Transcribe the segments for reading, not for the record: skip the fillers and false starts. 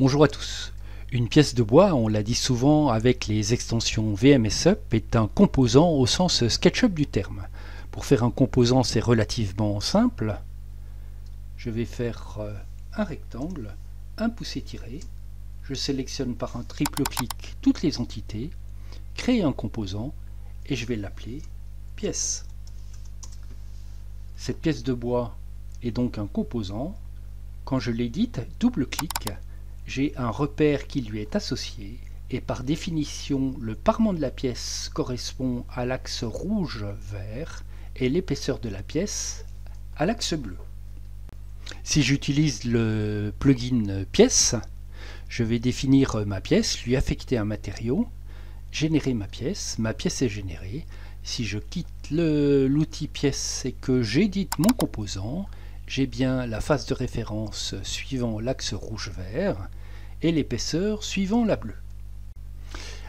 Bonjour à tous. Une pièce de bois, on l'a dit souvent avec les extensions VMSUP, est un composant au sens SketchUp du terme. Pour faire un composant, c'est relativement simple. Je vais faire un rectangle, un pouce étiré. Je sélectionne par un triple clic toutes les entités, créer un composant et je vais l'appeler pièce. Cette pièce de bois est donc un composant. Quand je l'édite, double-clic, j'ai un repère qui lui est associé et par définition, le parement de la pièce correspond à l'axe rouge-vert et l'épaisseur de la pièce à l'axe bleu. Si j'utilise le plugin pièce, je vais définir ma pièce, lui affecter un matériau, générer ma pièce est générée. Si je quitte l'outil pièce et que j'édite mon composant, j'ai bien la face de référence suivant l'axe rouge-vert et l'épaisseur suivant la bleue.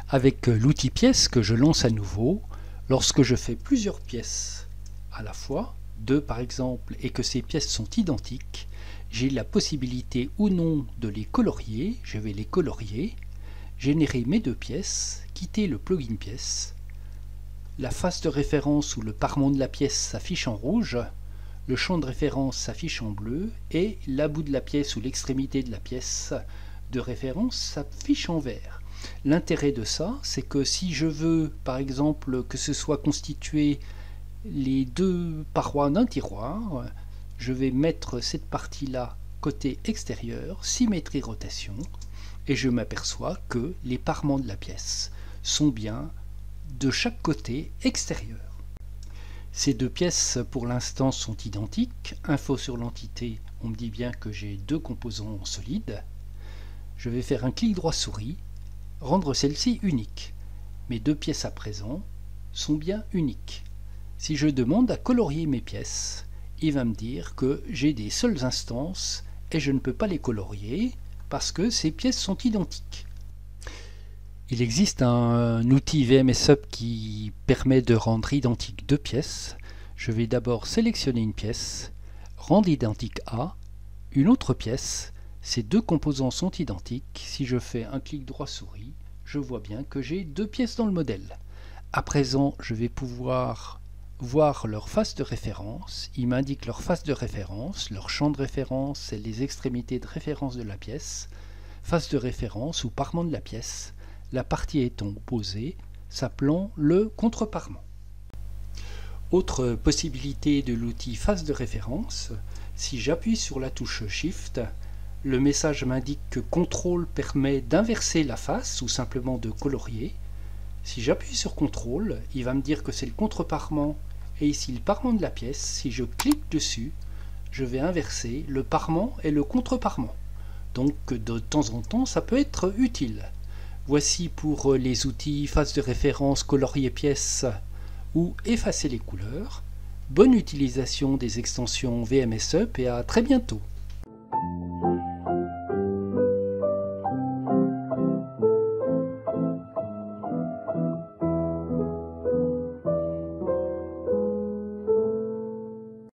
Avec l'outil pièce que je lance à nouveau, lorsque je fais plusieurs pièces à la fois, deux par exemple, et que ces pièces sont identiques, j'ai la possibilité ou non de les colorier. Je vais les colorier, générer mes deux pièces, quitter le plugin pièce. La face de référence ou le parement de la pièce s'affiche en rouge, le champ de référence s'affiche en bleu et la bout de la pièce ou l'extrémité de la pièce de référence s'affiche en vert. L'intérêt de ça, c'est que si je veux, par exemple, que ce soit constitué les deux parois d'un tiroir, je vais mettre cette partie-là côté extérieur, symétrie rotation, et je m'aperçois que les parements de la pièce sont bien de chaque côté extérieur. Ces deux pièces pour l'instant sont identiques. Info sur l'entité, on me dit bien que j'ai deux composants solides. Je vais faire un clic droit souris, rendre celle-ci unique. Mes deux pièces à présent sont bien uniques. Si je demande à colorier mes pièces, il va me dire que j'ai des seules instances et je ne peux pas les colorier parce que ces pièces sont identiques. Il existe un outil VMSUP qui permet de rendre identiques deux pièces. Je vais d'abord sélectionner une pièce, rendre identique à une autre pièce. Ces deux composants sont identiques. Si je fais un clic droit souris, je vois bien que j'ai deux pièces dans le modèle. À présent, je vais pouvoir voir leur face de référence. Il m'indique leur face de référence, leur champ de référence et les extrémités de référence de la pièce. Face de référence ou parement de la pièce. La partie étant opposée, s'appelant le contre-parement. Autre possibilité de l'outil face de référence, si j'appuie sur la touche Shift, le message m'indique que CTRL permet d'inverser la face ou simplement de colorier. Si j'appuie sur CTRL, il va me dire que c'est le contre-parement et ici le parement de la pièce. Si je clique dessus, je vais inverser le parement et le contre-parement. Donc de temps en temps, ça peut être utile. Voici pour les outils face de référence, colorier pièces ou effacer les couleurs. Bonne utilisation des extensions VMSUP et à très bientôt.